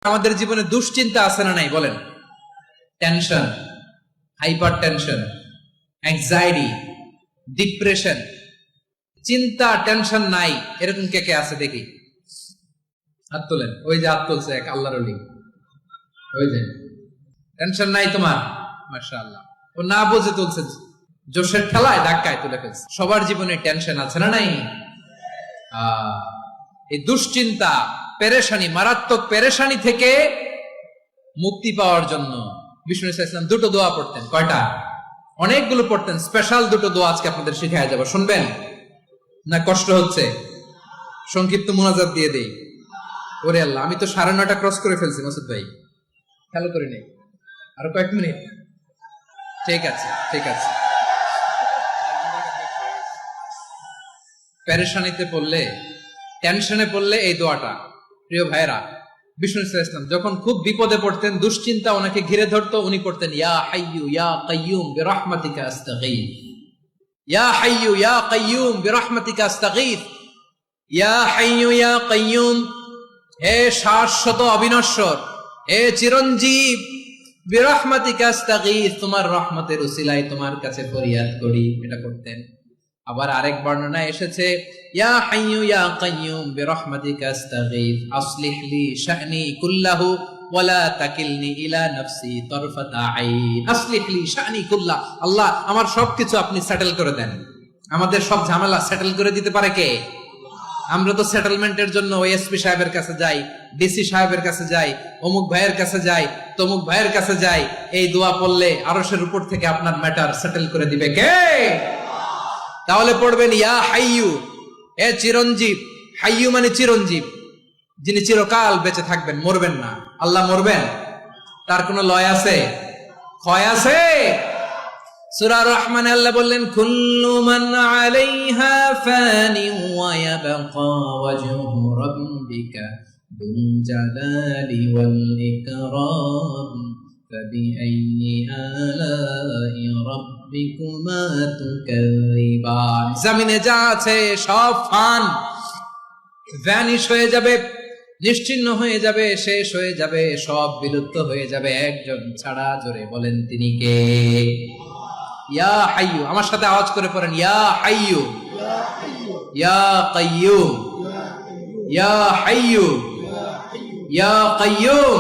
আমাদের জীবনে দুশ্চিন্তা আছে না নাই বলেন? Tension, hyper tension, anxiety, depression, চিন্তা টেনশন নাই এরকম কে কে আছে দেখি, হাত তোলেন। ওই যে হাত তুলছে এক আল্লাহর ওলি, ওই যে টেনশন নাই তোমার, মাশাআল্লাহ। ও না বুঝে তুলছে, জোশের খেলায় ধাক্কায় তুলে ফেলছে। সবার জীবনে টেনশন আছে না নাই? এই দুশ্চিন্তা, পেরেশানি, মারাত্মক পেরেশানি থেকে মুক্তি পাওয়ার জন্য বিষ্ণু ইসলাম দুটো দোয়া পড়তেন। কয়টা? অনেকগুলো পড়তেন। স্পেশাল দুটো দোয়া আজকে আপনাদের শিখায় যাব, শুনবেন না? কষ্ট হচ্ছে? সংক্ষিপ্ত মুনাজাত দিয়ে দেই। ওরে আল্লাহ, আমি তো 9:30 ক্রস করে ফেলছি মাসুদ ভাই, খেয়াল করি নাই। আরো কয়েক মিনিট, ঠিক আছে ঠিক আছে। পেরেশানিতে পড়লে, টেনশনে পড়লে এই দোয়াটা, প্রিয় ভাইরা, বিষ্ণু ইসলাম যখন খুব বিপদে পড়তেন, দুশ্চিন্তা ওনাকে ঘিরে ধরতো, উনি পড়তেন ইয়া হাইয়ু ইয়া কাইয়ুম বিরহমাতিকা আস্তাগীথ, ইয়া হাইয়ু ইয়া কাইয়ুম বিরহমাতিকা আস্তাগীথ, ইয়া হাইয়ু ইয়া কাইয়ুম, হে শাশ্বত অবিনশ্বর, হে চিরঞ্জীব, বিরহমাতিকা আস্তাগীথ, তোমার রহমতের উসিলায় তোমার কাছে ফরিয়াদ করি। এটা করতেন। আবার আরেক বর্ণনায় এসেছে ইয়া হাইয়ু ইয়া কাইয়ুম বিরহমাতিকা আস্তাগীথ আসলিহ লি শা'নি কুল্লাহু ওয়া লা তাকিলনি ইলা নাফসি তারফাতা আইন। আসলিহ লি শা'নি কুল্লাহ, আল্লাহ আমার সবকিছু আপনি সেটেল করে দেন। আমাদের সব ঝামেলা সেটেল করে দিতে পারে কে? আমরা তো সেটেলমেন্টের জন্য এসপি সাহেবের কাছে যাই, ডিসি সাহেবের কাছে যাই, অমুক ভাইয়ের কাছে যাই, তমুক ভাইয়ের কাছে যাই। এই দোয়া পড়লে আরশের উপর থেকে আপনার ম্যাটার সেটেল করে দিবে কে? তাহলে পড়বেন ইয়া হাইয়ু, এ চিরঞ্জীব। হাইয়ু মানে চিরঞ্জীব, যিনি চিরকাল বেঁচে থাকবেন, মরবেন না। আল্লাহ মরবেন? তার কোনো লয় আছে? ক্ষয় আছে? সূরা রহমানে আল্লাহ বললেন কুল্লু মান আলাইহা ফানি ওয়া ইয়াবকা ওয়াজহু রাব্বিকা যুল জালালি ওয়াল ইকরাম ফাবিআইয়ি আলাই রাব্বিকুমা তুকাযিবান। জমিনে যা আছে সব ফান, ভ্যানিশ হয়ে যাবে, নিশ্চিহ্ন হয়ে যাবে, শেষ হয়ে যাবে, সব বিলুপ্ত হয়ে যাবে, একজন ছাড়া। জোরে বলেন তিনি কে? ইয়া হাইয়ু। আমার সাথে আওয়াজ করে পড়েন ইয়া হাইয়ু ইয়া কাইয়ুম ইয়া হাইয়ু ইয়া কাইয়ুম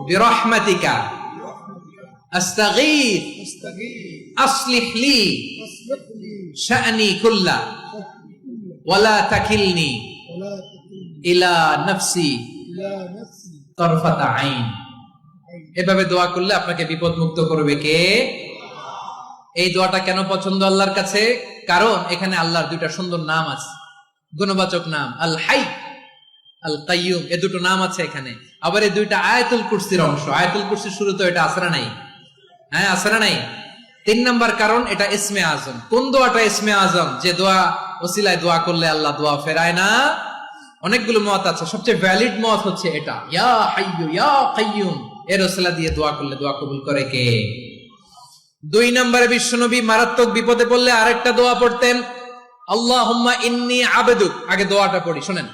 বিরহমাতিকা আস্তাগীথ আসলিহ লি শা'নি কুল্লাহ ওয়া লা তাকিলনি ইলা নাফসি তারফাতা আইন। এভাবে দোয়া করলে আপনাকে বিপদ মুক্ত করবে কে? এই দোয়াটা কেন পছন্দ আল্লাহর কাছে? কারণ এখানে আল্লাহর দুইটা সুন্দর নাম আছে, গুণবাচক নাম, আল হাই, আল কাইয়ুম, এই দুটো নাম আছে এখানে। আবার এই দুইটা আয়াতুল কুরসির অংশ। আয়াতুল কুরসির শুরু তো এটা আছে না নাই? হ্যাঁ, আছে না নাই? 3 নাম্বার কারণ এটা ইসমে আজম। কোন দোয়াটা ইসমে আজম? যে দোয়া ওসিলায় দোয়া করলে আল্লাহ দোয়া ফেরায় না। অনেকগুলো মত আছে, সবচেয়ে ভ্যালিড মত হচ্ছে এটা, ইয়া হাইয়ু ইয়া কাইয়ুম, এর ওসিলা দিয়ে দোয়া করলে দোয়া কবুল করে কে? 2 নম্বরে বিশ্বনবী মারাত্মক বিপদে পড়লে আরেকটা দোয়া পড়তেন, আল্লাহুম্মা ইন্নী আবদুক। আগে দোয়াটা পড়ি, শুনেন।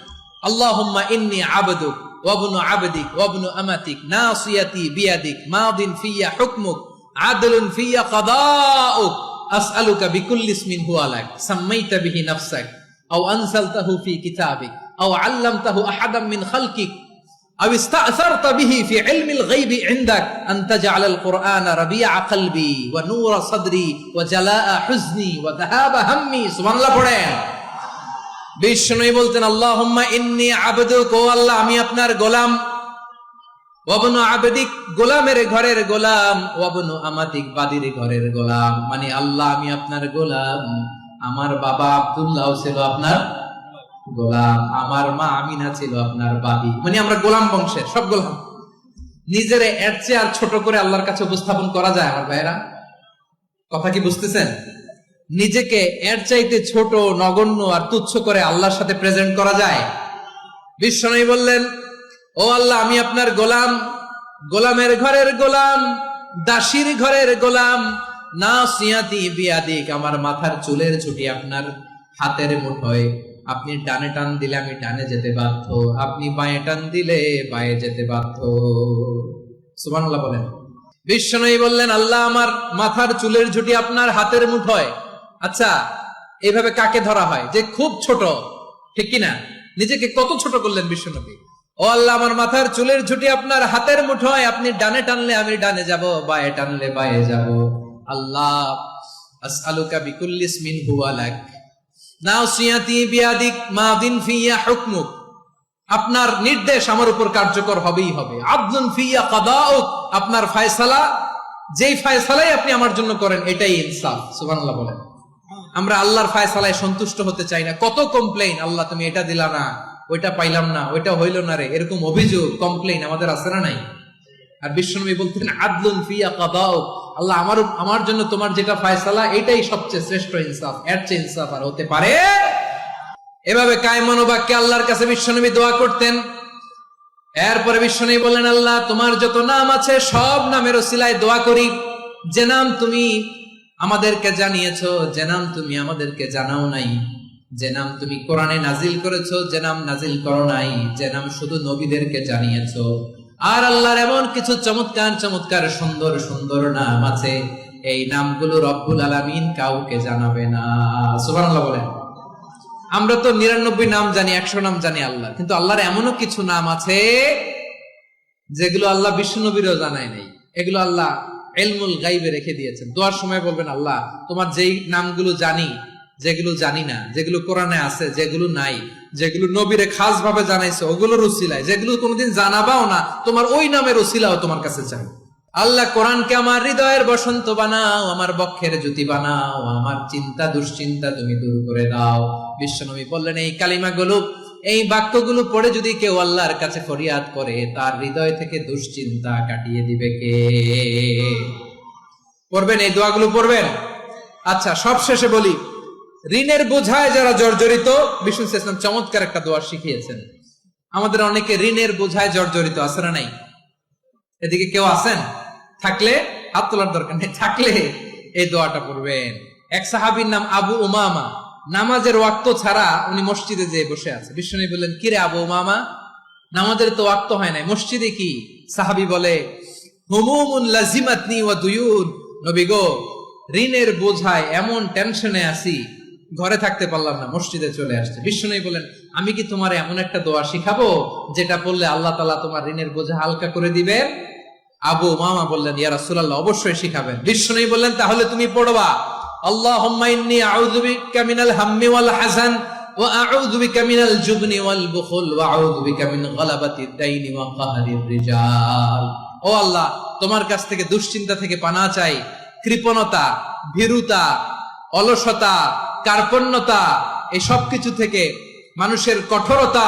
আল্লাহুম্মা ইন্নী আবদুক ওয়া ইবনু আবদিক ওয়া ইবনু আমাতিক নাসিয়াতি বিয়াদিক মাদিন ফিয়া হুকমুক আদলুন ফিয়া কাদাউক আসআলুকা বিকুল্লি ইসমিন হুয়া লাক সাম্মাইতা বিহি নাফসাক আও আনসালতাহু ফি কিতাবিক আও আল্লামতাহু আহাদাম মিন খালকিক أو استأثرت به في علم الغيب عندك أن تجعل القرآن ربيع قلبي ونور صدري وجلاء حزني وذهاب همي. سبحان الله পড়েন। বিষ্ণু বলতেন আল্লাহুম্মা ইন্নী আবদুক, ও আল্লাহ আমি আপনার গোলাম, ওয়া ইবনু আবদিক, গোলামের ঘরের গোলাম, ওয়া ইবনু আমাতিক, বাদীর ঘরের গোলাম। মানে আল্লাহ আমি আপনার গোলাম, আমার বাবা আব্দুল্লাহ ছিল আপনার গোলাম, আমার মা আমিনা ছিল আপনার বাদী। মানে আমরা গোলাম বংশের, সব গোলাম। নিজেরে এর চেয়ে আর ছোট করে আল্লাহর কাছে উপস্থাপন করা যায় আমার ভাইয়েরা? কথা কি বুঝতেছেন? নিজেকে এর চাইতে ছোট, নগণ্য আর তুচ্ছ করে আল্লাহর সাথে প্রেজেন্ট করা যায়? বিশ্বনবী বললেন ও আল্লাহ আমি আপনার গোলাম, গোলামের ঘরের গোলাম, দাসীর ঘরের গোলাম, নাসিয়াতি বিয়াদিক, আমার মাথার চুলের ছুটি আপনার হাতের মুঠোয়, আপনি ডানে টান দিলে আমি ডানে যেতে বাধ্য, আপনি বাঁয়ে টান দিলে বাঁয়ে যেতে বাধ্য। সুবহানাল্লাহ বলেন। বিশ্বনবী বললেন, আল্লাহ আমার মাথার চুলের ঝুঁটি আপনার হাতের মুঠোয়। আচ্ছা, এইভাবে কাকে ধরা হয়? যে খুব ছোট, ঠিক কিনা? নিজেকে কত ছোট করলেন বিশ্বনবী। ও আল্লাহ, আমার মাথার চুলের ঝুঁটি আপনার হাতের মুঠোয়, আপনি ডানে টানলে আমি ডানে যাব, বাঁয়ে টানলে বাঁয়ে যাব। আল্লাহ, আসআলুকা বিকুল্লি ইসমিন হুয়া লাক নাসিয়াতি বিয়াদিক মাদিন ফিয়া হুকমুক। আপনার নির্দেশ আমার উপর কার্যকর হবেই হবে। আদলুন ফিয়া কাদাউক, আপনার ফয়সালা, যেই ফয়সালাই আপনি আমার জন্য করেন এটাই ইনসাফ। সুবহানাল্লাহ বলেন। আমরা আল্লাহর ফয়সালায় সন্তুষ্ট হতে চাই না। কত কমপ্লেইন, আল্লাহ তুমি এটা দিলা না, ওইটা পাইলাম না, ওইটা হইল না রে, এরকম অভিযোগ, কমপ্লেইন আমাদের আছে না নাই? আর বিশ্বনবী বলতেন, আদলুন ফিয়া কাদাউক, আল্লাহ আমার জন্য তোমার যেটা ফয়সালা এটাই সবচেয়ে শ্রেষ্ঠ ইনসাফ, এর চেয়ে ইনসাফ আর হতে পারে? এভাবে কায়মান বাক্যে আল্লাহর কাছে বিশ্বনবী দোয়া করতেন। এরপরে বিশ্বনবী বললেন, আল্লাহ তোমার যত নাম আছে সব নামের ওসিলায় দোয়া করি, যে নাম তুমি আমাদেরকে জানিয়েছো, যে নাম তুমি আমাদেরকে জানাও নাই, যে নাম তুমি কোরআনে নাজিল করেছো, যে নাম নাজিল করো নাই, যে নাম শুধু নবীদেরকে জানিয়েছো। আর আল্লাহর এমন কিছু চমৎকার চমৎকার সুন্দর সুন্দর নাম আছে, এই নামগুলো রব্বুল আলামিন কাউকে জানাবে না। সুবহানাল্লাহ বলেন। আমরা তো 99 নাম জানি, 100 নাম জানি আল্লাহ, কিন্তু আল্লাহর এমনও কিছু নাম আছে যেগুলো আল্লাহ বিশ্বনবীরও জানায় নাই। এগুলো আল্লাহ ইলমুল গায়বে রেখে দিয়েছেন। দোয়ার সময় বলবেন, আল্লাহ তোমার যেই নামগুলো জানি, যেগুলো জানি না, যেগুলো কোরআনে আছে, যেগুলো নাই, যেগুলো নবীরে খাস ভাবে জানাইছো ওগুলোর উসিলায়, যেগুলো কোনোদিন জানাবাও না, তোমার ওই নামের উসিলাও তোমার কাছে চাই। আল্লাহ কোরআনকে আমার হৃদয়ের বসন্ত বানাও, আমার বক্ষের জ্যোতি বানাও, আমার চিন্তা দুশ্চিন্তা তুমি দূর করে দাও। বিশ্বনবী বললেন, এই কালিমাগুলো, এই বাক্যগুলো পড়ে যদি কেউ আল্লাহর কাছে ফরিয়াদ করে, তার হৃদয় থেকে দুশ্চিন্তা কাটিয়ে দিবে কে? পড়বেন, এই দোয়াগুলো পড়বেন। আচ্ছা, সব শেষে বলি, ঋণের বোঝায় যারা জর্জরিত, বিষ্ণু ইসলাম চমৎকার একটা দোয়া শিখিয়েছেন। আমাদের অনেকে ঋণের বোঝায় জর্জরিত, আছে না নাই? এদিকে কেউ আছেন? থাকলে হাত তোলার দরকার নেই, থাকলে এই দোয়াটা পড়বেন। এক সাহাবীর নাম আবু উমামা, নামাজের ওয়াক্ত ছাড়া উনি মসজিদে যেয়ে বসে আছে। বিশ্বনবী বললেন, কি রে আবু উমামা, নামাজের তো ওয়াক্ত হয় নাই, মসজিদে কি? সাহাবী বলে, হুমুমুন লাজিমাতনি ওয়া দুয়ুন, নবী গো, ঋণের বোঝায় এমন টেনশনে আছি, ঘরে থাকতে পারলাম না, মসজিদে চলে আসছে। বিশ্বনবী বলেন, আমি কি তোমার এমন একটা দোয়া শিখাবো যেটা পড়লে আল্লাহ তাআলা তোমার ঋণের বোঝা হালকা করে দিবে? আবু উমামা বললেন, ইয়া রাসূলুল্লাহ, অবশ্যই শিখাবেন। বিশ্বনবী বললেন, তাহলে তুমি পড়বা, আল্লাহুম্মা ইন্নী আউযু বিকা মিনাল হাম্মি ওয়াল হাযান ওয়া আউযু বিকা মিনাল জুবনি ওয়াল বুখল ওয়া আউযু বিকা মিন গালাবাতিদ দাইনি ওয়া কাহরির রিজাল। ও আল্লাহ, তোমার কাছ থেকে দুশ্চিন্তা থেকে পানাহ চাই, কৃপণতা, ভীরুতা, অলসতা, কার্পণ্যতা, এই সব কিছু থেকে, মানুষের কঠোরতা,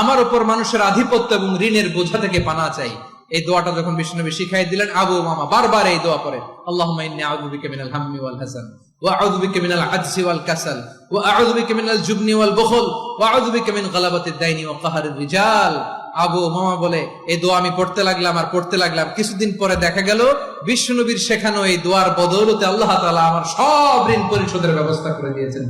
আমার উপর মানুষের আধিপত্য এবং ঋণের বোঝা থেকে পানাহ চাই। এই দোয়াটা যখন বিশ্বনবী শিখাই দিলেন, আবু উমামা বারবার এই দোয়া পড়ে, আল্লাহুম্মা ইন্নী আউযু বিকা মিনাল হাম্মি ওয়াল হাযান ওয়া আউযু বিকা মিনাল আজজি ওয়াল কাসাল ওয়া আউযু বিকা মিনাল জুবনি ওয়াল বুখল ওয়া আউযু বিকা মিন গালাবাতিদ দাইনি ওয়া কাহরির রিজাল। আবু উমামা বলে, এই দোয়া আমি পড়তে লাগলাম আর পড়তে লাগলাম, কিছুদিন পরে দেখা গেল বিশ্বনবীর শেখানো এই দোয়ার বদৌলতে আল্লাহ তাআলা আমার সব ঋণ পরিশোধের ব্যবস্থা করে দিয়েছেন।